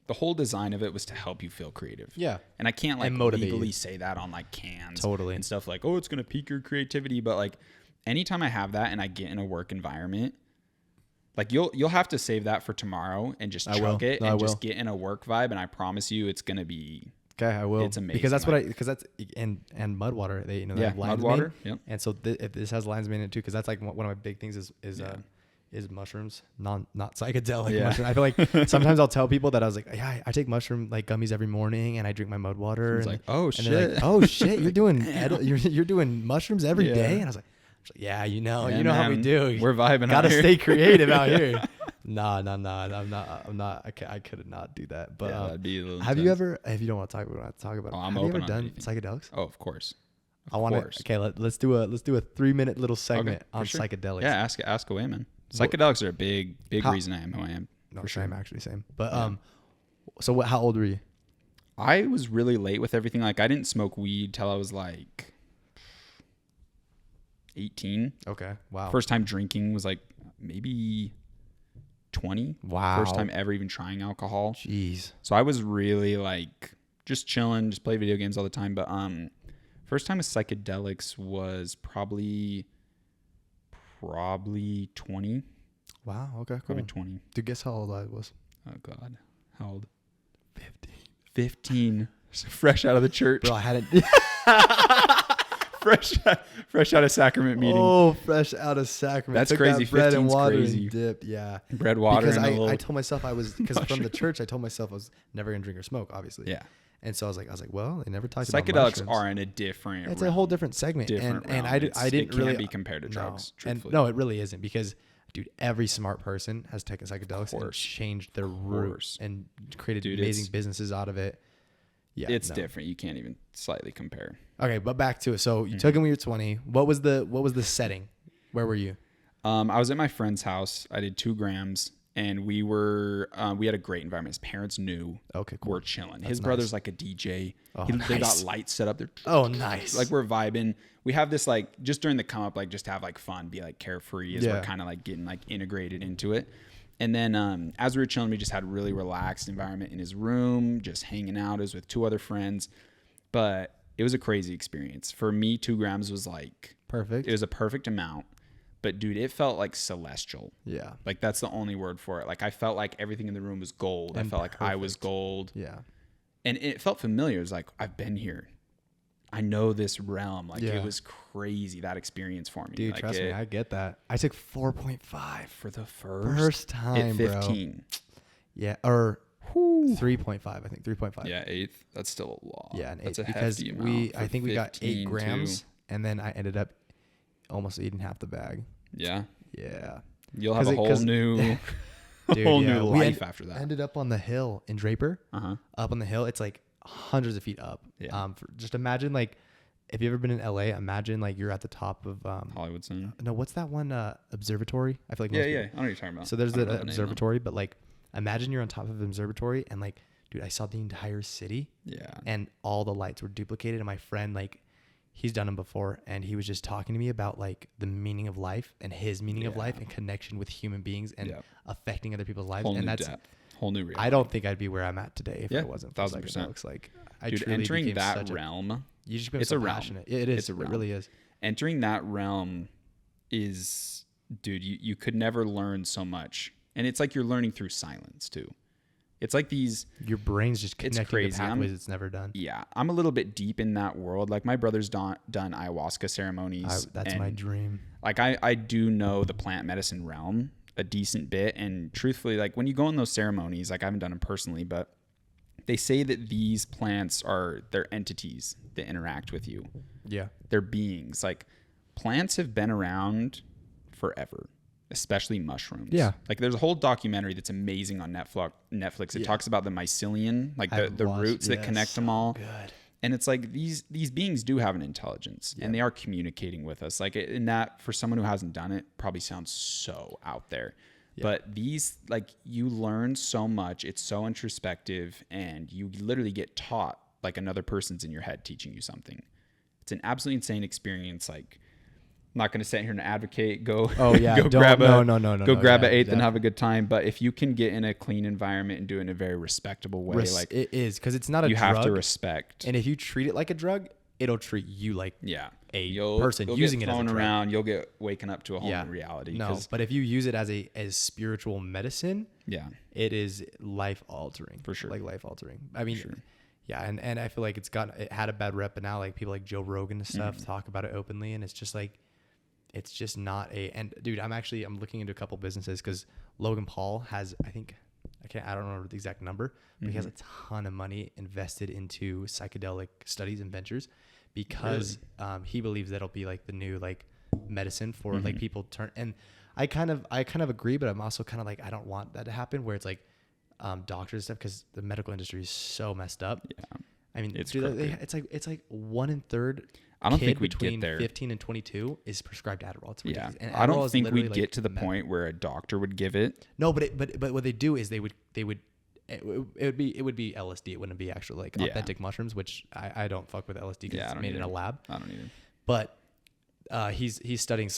the whole design of it was to help you feel creative. Yeah. And I can't like legally say that on like cans and stuff like, oh, it's gonna pique your creativity, but like anytime I have that and I get in a work environment. Like you'll have to save that for tomorrow and just chug it and just get in a work vibe, and I promise you it's gonna be okay. I will. It's amazing because that's and mud water. They they have lion's mud water. Yep. And so if this has lion's mane in it too, because that's like one of my big things is mushrooms, not psychedelic mushroom. I feel like sometimes I'll tell people that I was like, yeah, I take mushroom like gummies every morning and I drink my mud water. It's and like, oh shit, like, oh shit, you're doing you're doing mushrooms every day, and I was like, yeah, you know how we do. We're vibing. Gotta stay creative out here. No, I'm not. I could not do that. But that'd be a little have you ever? If you don't want to talk about it, I'm have you ever open done anything. psychedelics? Oh, of course. I want to. Okay, let's do a 3-minute little segment on psychedelics. Yeah, ask away, man. Psychedelics are a big reason I am who I am. No, for sure. I'm actually same. But so how old were you? I was really late with everything. Like I didn't smoke weed till I was like 18. Okay. Wow. First time drinking was like maybe 20. Wow. First time ever even trying alcohol. Jeez. So I was really like just chilling, just play video games all the time. But first time with psychedelics was probably 20. Wow. Okay. Cool. Probably 20. Dude, guess how old I was? Oh God. How old? 15. Fresh out of the church. Bro, I hadn't. fresh out of sacrament meeting. Oh, fresh out of sacrament. That's Took crazy. That bread and water crazy. And dip. Yeah. Bread, water, because and I told myself because from the church I told myself I was never gonna drink or smoke, obviously. Yeah. And so I was like, well, they never talked about psychedelics are in a different. It's a whole different segment, and I didn't really be compared to drugs. And no, it really isn't, because dude, every smart person has taken psychedelics and changed their roots and created amazing businesses out of it. Yeah, it's different. You can't even slightly compare. Okay, but back to it. So you took them when you were 20. What was the setting? Where were you? I was at my friend's house. I did 2 grams, and we had a great environment. His parents knew. Okay, cool. We're chilling. His brother's like a DJ. Oh, They got lights set up there. Oh, nice. Like we're vibing. We have this like just during the come up, like just have like fun, be like carefree as we're kind of like getting like integrated into it. And then as we were chilling, we just had a really relaxed environment in his room, just hanging out. It was with 2 other friends, but it was a crazy experience. For me, 2 grams was like perfect. It was a perfect amount, but dude, it felt like celestial. Yeah. Like that's the only word for it. Like I felt like everything in the room was gold. And I felt like I was gold. Yeah. And it felt familiar. It was like, I've been here. I know this realm. Like it was crazy, that experience for me. Dude, like trust me, I get that. I took 4.5 for the first time, at 15. Bro. Yeah, or 3.5. I think 3.5. Yeah, 8th. That's still a lot. Yeah, an 8th. That's a because hefty amount. I think we got 8 grams, too. And then I ended up almost eating half the bag. Yeah. Yeah. You'll have a whole new, new life after that. Ended up on the hill in Draper. Up on the hill, it's like hundreds of feet up. Yeah. Just imagine, like, if you've ever been in LA, imagine like you're at the top of Hollywood Center. No, what's that one observatory? I feel like I know what you're talking about. So there's the observatory, but like imagine you're on top of an observatory and like, dude, I saw the entire city. Yeah. And all the lights were duplicated. And my friend, like, he's done them before, and he was just talking to me about like the meaning of life and his meaning of life and connection with human beings and affecting other people's lives. Whole and new that's depth. Whole new reality. I don't think I'd be where I'm at today if it wasn't for 1000%. psychedelics. Like, I dude, truly entering became that realm, you just become it's so a realm. passionate. It is. It's a realm. It really is. Entering that realm is, dude, you could never learn so much. And it's like you're learning through silence too. It's like your brain's just connecting to pathways it's never done. Yeah. I'm a little bit deep in that world. Like my brother's done ayahuasca ceremonies. That's my dream. Like I do know the plant medicine realm a decent bit. And truthfully, like when you go in those ceremonies, like I haven't done them personally, but they say that these plants they're entities that interact with you. Yeah. They're beings. Like plants have been around forever. Especially mushrooms. Yeah. Like there's a whole documentary that's amazing on Netflix. It talks about the mycelium, like the roots that connect them all. Good. And it's like these beings do have an intelligence and they are communicating with us. Like in that, for someone who hasn't done it, probably sounds so out there. Yeah. But these, like you learn so much. It's so introspective and you literally get taught like another person's in your head teaching you something. It's an absolutely insane experience. Like, I'm not going to sit here and advocate. Go grab an eighth and have a good time. But if you can get in a clean environment and do it in a very respectable way, like it is, because it's not a drug. You have to respect. And if you treat it like a drug, it'll treat you like a person using it as a drug. Around, you'll get waken up to a whole new reality. No, but if you use it as spiritual medicine, it is life altering for sure. Like life altering. I mean. Sure. Yeah, and I feel like it had a bad rep, but now like people like Joe Rogan and stuff talk about it openly, and it's just like. It's just not and dude, I'm looking into a couple businesses because Logan Paul has, I don't remember the exact number, but he has a ton of money invested into psychedelic studies and ventures because he believes that'll be like the new like medicine for like people and I kind of agree, but I'm also kind of like, I don't want that to happen where it's like doctors and stuff because the medical industry is so messed up. Yeah. I mean, it's like 1 in 3 I don't think we'd get there. 15 and 22 is prescribed Adderall. It's ridiculous. And I don't think we'd get to the point where a doctor would give it. No, but what they do is it would be LSD. It wouldn't be actually like authentic mushrooms, which I don't fuck with LSD because it's made in a lab. I don't either. But he's studying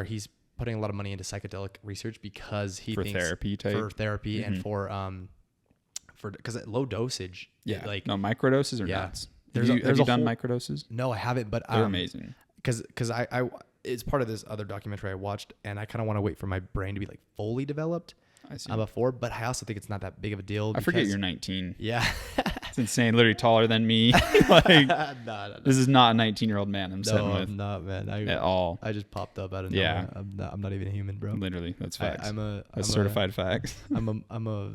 he's putting a lot of money into psychedelic research because he thinks for therapy and for because at low dosage. Yeah. Like no microdoses are nuts. Have you done microdoses? No, I haven't, but they're amazing. Because I it's part of this other documentary I watched, and I kind of want to wait for my brain to be like fully developed before. But I also think it's not that big of a deal. I forget you're 19. Yeah, it's insane. Literally taller than me. Like no. This is not a 19-year-old man I'm sitting with. I'm not, man. At all. I just popped up out of nowhere. I'm not even a human, bro. Literally, that's facts. That's certified facts. I'm a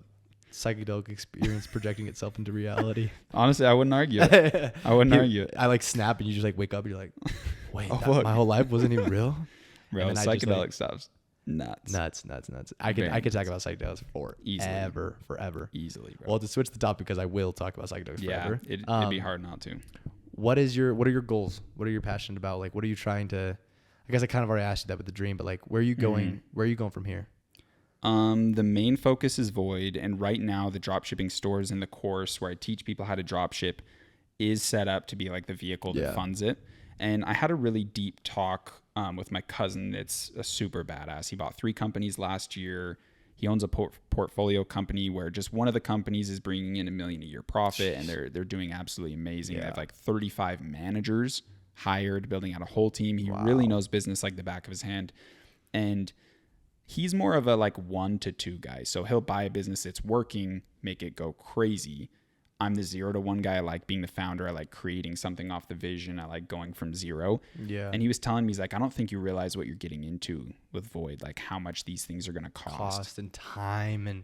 psychedelic experience projecting itself into reality. Honestly, I wouldn't argue it. I like snap and you just like wake up and you're like, wait, my whole life wasn't even real. Bro, psychedelic stuff's nuts. Nuts. I could talk about psychedelics forever. Easily, bro. Well, to switch the topic because I will talk about psychedelics forever. It'd be hard not to. What are your goals? What are you passionate about? Like, what are you trying to? I guess I kind of already asked you that with the dream, but like, where are you going? Where are you going from here? The main focus is Void, and right now the dropshipping stores in the course where I teach people how to dropship is set up to be like the vehicle that funds it. And I had a really deep talk with my cousin that's a super badass. He bought 3 companies last year. He owns a portfolio company where just one of the companies is bringing in $1 million a year profit, and they're doing absolutely amazing. They have like 35 managers hired, building out a whole team. He really knows business like the back of his hand, and he's more of a like 1 to 2 guy. So he'll buy a business that's working, make it go crazy. I'm the 0 to 1 guy. I like being the founder. I like creating something off the vision. I like going from 0. Yeah. And he was telling me, he's like, I don't think you realize what you're getting into with Void, like how much these things are going to cost. Cost and time and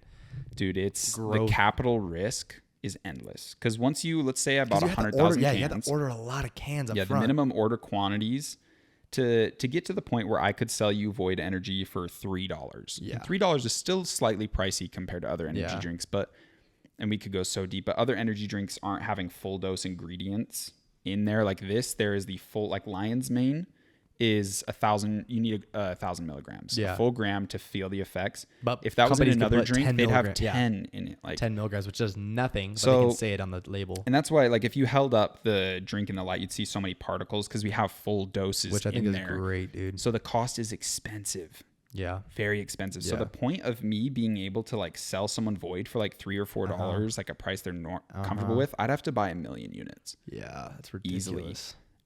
dude, it's growth. The capital risk is endless. Because once let's say I bought 100,000 cans. You have to order a lot of cans up front. The minimum order quantities to get to the point where I could sell you Void Energy for $3. Yeah. And $3 is still slightly pricey compared to other energy drinks, and we could go so deep, but other energy drinks aren't having full dose ingredients in there like this. There is the full, like Lion's Mane is 1,000. You need 1,000 milligrams, Yeah. a full gram to feel the effects. But if that was in companies could another put drink, 10 they'd have milligram- 10 in it. Like 10 milligrams, which does nothing, but So- they can say it on the label. And that's why, like, if you held up the drink in the light, you'd see so many particles because we have full doses Which I think in is there. great, dude. So the cost is expensive. Yeah. Very expensive. So Yeah. the point of me being able to like sell someone Void for like $3 or $4, like a price they're comfortable with, I'd have to buy 1 million units. Yeah, that's ridiculous. Easily.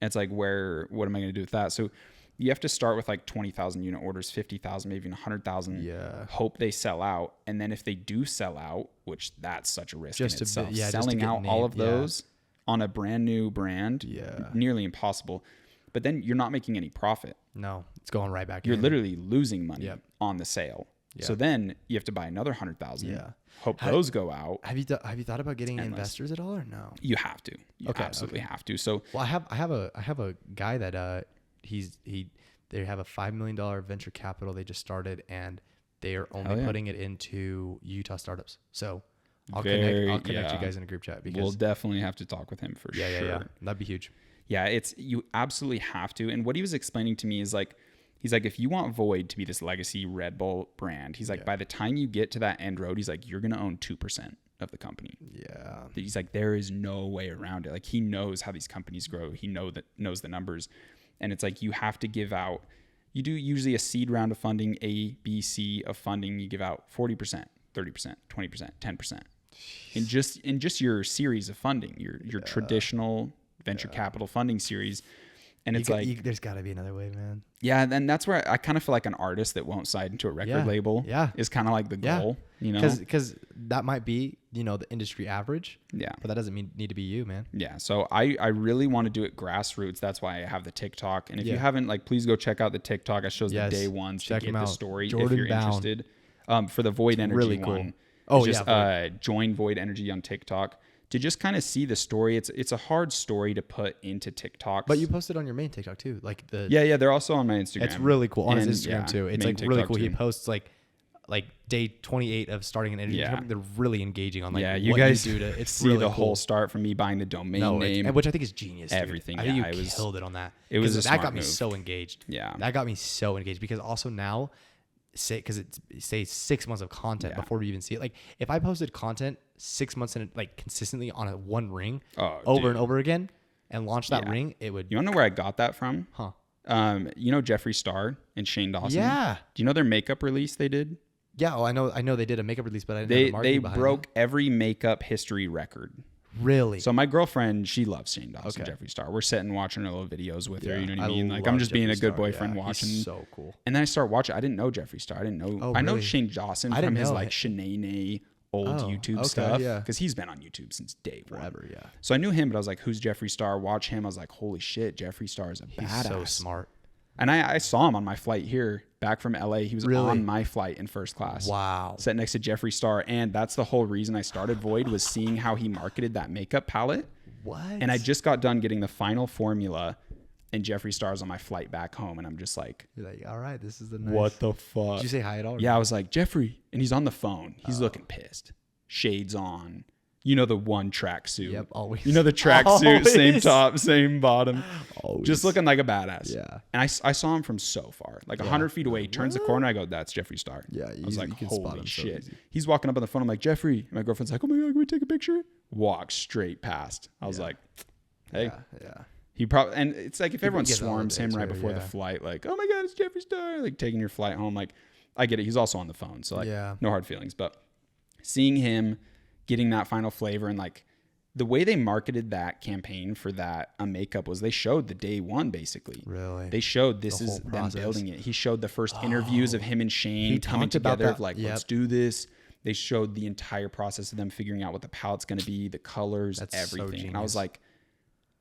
And it's like, what am I going to do with that? So you have to start with like 20,000 unit orders, 50,000, maybe even 100,000. Yeah. Hope they sell out. And then if they do sell out, which that's such a risk Just in to itself, be- yeah, just to selling get out all named, of those on a brand new brand, nearly impossible. But then you're not making any profit. No, it's going right back You're in. literally losing money on the sale. Yep. So then you have to buy another 100,000. Yeah. Hope those go out. Have you thought about getting investors at all or no? You have to. You absolutely have to. So well, I have a guy that they have a $5 million venture capital they just started, and they are only putting it into Utah startups. So I'll connect you guys in a group chat because we'll definitely have to talk with him for sure. Yeah, that'd be huge. Yeah, you absolutely have to. And what he was explaining to me is like, he's like, if you want Void to be this legacy Red Bull brand, he's like, by the time you get to that end road, he's like, you're going to own 2% of the company. Yeah. He's like, there is no way around it. Like, he knows how these companies grow. He knows the numbers. And it's like, you have to give out, you do usually a seed round of funding, A, B, C of funding. You give out 40%, 30%, 20%, 10%. In just your series of funding, your traditional venture capital funding series. And it's there's got to be another way, man. Yeah, and that's where I kind of feel like an artist that won't sign into a record label is kind of like the goal, you know? Because that might be, the industry average. Yeah. But that doesn't need to be you, man. Yeah. So I really want to do it grassroots. That's why I have the TikTok. And if you haven't, like, please go check out the TikTok. I shows the day ones to get the story if you're interested. For the Void Energy really cool. one. Oh, just join Void Energy on TikTok. To just kind of see the story. It's a hard story to put into TikTok. But you posted on your main TikTok too. Like they're also on my Instagram. It's really cool. On his Instagram too. It's like TikTok really cool. too. He posts like day 28 of starting an energy company. They're really engaging on like you what guys you do to it's see really the cool. whole start from me buying the domain name. Which I think is genius. Dude. Everything. I think you killed it on that. It was a smart that got me move. so engaged. Yeah. That got me so engaged because also now because it says 6 months of content before we even see it. Like if I posted content 6 months in like consistently on a one ring over and over again and launched that ring, it would. You want to know where I got that from? Huh? Jeffree Star and Shane Dawson. Yeah. Do you know their makeup release they did? Yeah. Oh, I know they did a makeup release, but I didn't know the marketing behind broke every makeup history record. Really? So my girlfriend, she loves Shane Dawson, Jeffree Star. We're sitting watching her little videos with her. You know what I mean? Like I'm just being a good boyfriend watching. He's so cool. And then I start watching. I didn't know Jeffree Star. I didn't know. Oh, I know really? Shane Dawson from his like Shanae old YouTube stuff because he's been on YouTube since day one. Forever. Yeah. So I knew him, but I was like, "Who's Jeffree Star?" Watch him. I was like, "Holy shit, Jeffree Star is a badass." He's so smart. And I saw him on my flight here back from LA. He was on my flight in first class. Wow. Sat next to Jeffree Star. And that's the whole reason I started Void was seeing how he marketed that makeup palette. What? And I just got done getting the final formula and Jeffree Star's on my flight back home. And I'm just like, you're like, all right, this is the nice. What the fuck? Did you say hi at all? Yeah, I was like, Jeffree. And he's on the phone. He's looking pissed. Shades on. You know the one tracksuit. Yep, always. You know the tracksuit, same top, same bottom. Always. Just looking like a badass. Yeah. And I saw him from so far, like 100 feet away. He turns the corner. I go, that's Jeffree Star. Yeah. I was like, holy shit. So He's walking up on the phone. I'm like, Jeffree. And my girlfriend's like, oh my God, can we take a picture? Walk straight past. I was like, hey. Yeah. He probably, and it's like if everyone gets swarms him right Twitter, before the flight, like, oh my God, it's Jeffree Star, like taking your flight home. Like, I get it. He's also on the phone. So like, no hard feelings. But seeing him getting that final flavor and like, the way they marketed that campaign for that makeup was they showed the day one basically. Really? They showed this is them building it. He showed the first interviews of him and Shane coming together of like, let's do this. They showed the entire process of them figuring out what the palette's going to be, the colors, everything. And I was like,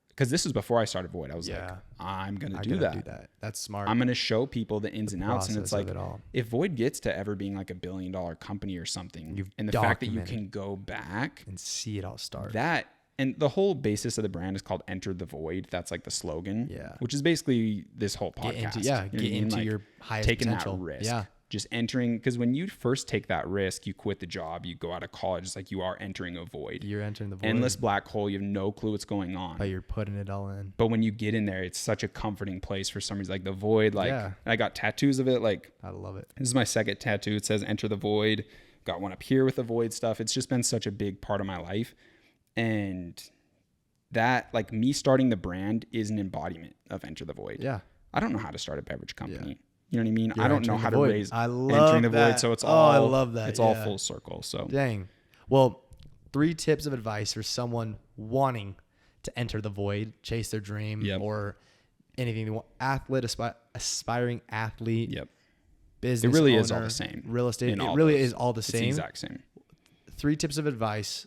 because this was before I started Void. I was like, I'm going to do that. That's smart. I'm going to show people the ins and outs. And it's like, if Void gets to ever being like $1 billion company or something, and the fact that you can go back and see it all start. And the whole basis of the brand is called Enter the Void. That's like the slogan, which is basically this whole podcast. Get into your highest taking potential. That risk. Yeah. just entering, because when you first take that risk, you quit the job, you go out of college, it's like you are entering a void. You're entering the void. Endless black hole. You have no clue what's going on. But you're putting it all in. But when you get in there, it's such a comforting place for some reason. Like the void, like I got tattoos of it. Like I love it. This is my second tattoo. It says enter the void. Got one up here with the void stuff. It's just been such a big part of my life. And that, like me starting the brand is an embodiment of enter the void. Yeah. I don't know how to start a beverage company. You know what I mean? You're I don't know how to raise I love entering the that. void. So it's I love that. It's all full circle. So dang. Well, 3 tips of advice for someone wanting to enter the void, chase their dream, or anything they want. Athlete, aspiring athlete. Yep. Business. It really owner, is all the same. Real estate. It really is all the same. It's the exact same. 3 tips of advice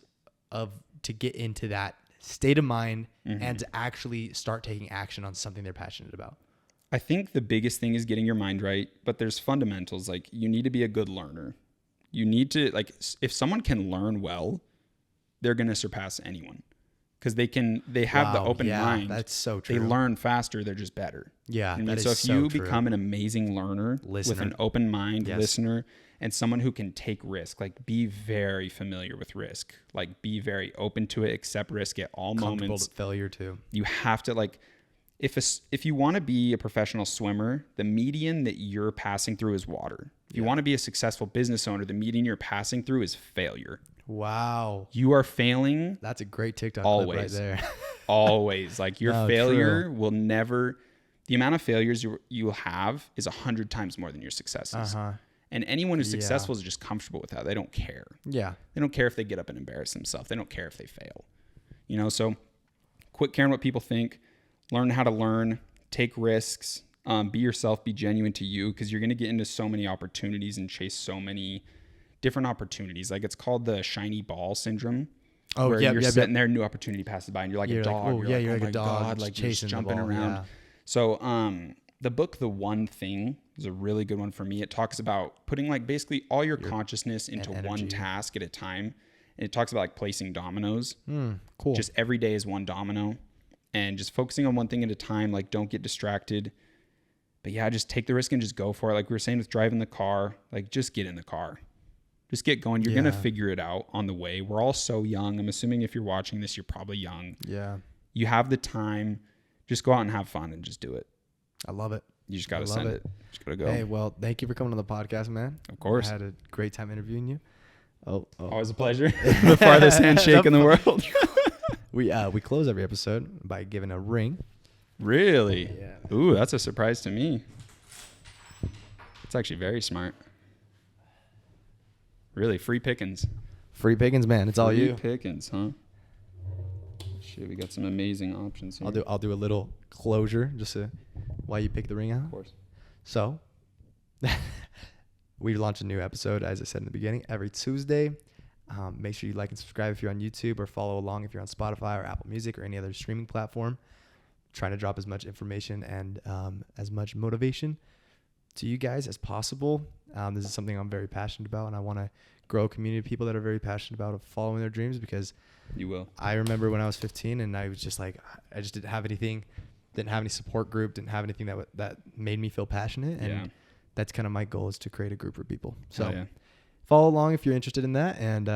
to get into that state of mind and to actually start taking action on something they're passionate about. I think the biggest thing is getting your mind right, but there's fundamentals. Like you need to be a good learner. You need to, like, if someone can learn well, they're going to surpass anyone because they have the open mind. That's so true. They learn faster. They're just better. Yeah. I mean, so if you become an amazing learner with an open mind, listener, and someone who can take risk, like be very familiar with risk, like be very open to it, accept risk at all moments. Comfortable with failure too. You have to, like, if you want to be a professional swimmer, the median that you're passing through is water. If you want to be a successful business owner, the median you're passing through is failure. Wow. You are failing. That's a great TikTok always, clip right there. Always. Like your failure will never, the amount of failures you'll have is 100 times more than your successes. And anyone who's successful is just comfortable with that. They don't care. Yeah. They don't care if they get up and embarrass themselves. They don't care if they fail. You know, so quit caring what people think. Learn how to learn, take risks, be yourself, be genuine to you, because you're going to get into so many opportunities and chase so many different opportunities. Like it's called the shiny ball syndrome. Oh, where you're sitting there, new opportunity passes by, and you're like a dog. You're like a dog, like chasing you're jumping around. Yeah. So the book, The One Thing, is a really good one for me. It talks about putting like basically all your consciousness into one task at a time. And it talks about like placing dominoes. Cool. Just every day is one domino. And just focusing on one thing at a time, like don't get distracted. But yeah, just take the risk and just go for it. Like we were saying with driving the car, like just get in the car. Just get going. You're going to figure it out on the way. We're all so young. I'm assuming if you're watching this, you're probably young. Yeah. You have the time. Just go out and have fun and just do it. I love it. You just got to send it. Just got to go. Hey, well, thank you for coming on the podcast, man. Of course. I had a great time interviewing you. Always a pleasure. The farthest handshake in the world. We close every episode by giving a ring. Really? Yeah. Ooh, that's a surprise to me. It's actually very smart. Really, free pickings. Free pickings, man. It's all you. Free pickings, huh? Shit, we got some amazing options here. I'll do a little closure just to why you pick the ring out. Of course. So, we launched a new episode, as I said in the beginning, every Tuesday. Make sure you like and subscribe if you're on YouTube, or follow along if you're on Spotify or Apple Music or any other streaming platform. Trying to drop as much information and as much motivation to you guys as possible. This is something I'm very passionate about, and I want to grow a community of people that are very passionate about following their dreams, because you will. I remember when I was 15 and I was just like, I just didn't have anything, didn't have any support group, didn't have anything that made me feel passionate. And that's kind of my goal, is to create a group of people. So follow along if you're interested in that. And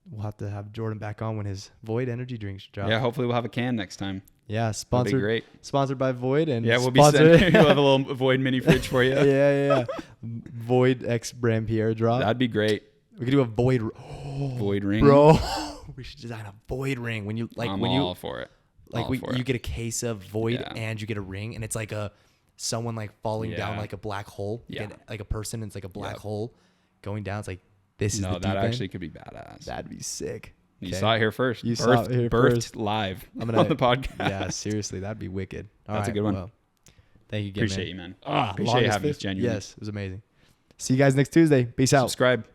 we'll have to have Jordan back on when his Void energy drinks drop. Yeah, hopefully we'll have a can next time. Yeah, sponsored by Void. And yeah, we'll be sending, we'll have a little Void mini fridge for you. Yeah. Void X Brand Pierre drop. That'd be great. We could do a Void Void ring, bro. We should design a Void ring. When you like, I'm when all you for it. Like you get a case of Void and you get a ring, and it's like someone like falling down like a black hole. Yeah, like a person, and it's like a black hole going down. It's like this is the deep that end. Actually could be badass. That'd be sick. You saw it here first. You saw it here first. Live on the podcast. Yeah, seriously, that'd be wicked. That's a good one. Well, thank you again, Appreciate you, man. Appreciate having us, genuinely. Yes, it was amazing. See you guys next Tuesday. Peace out. Subscribe.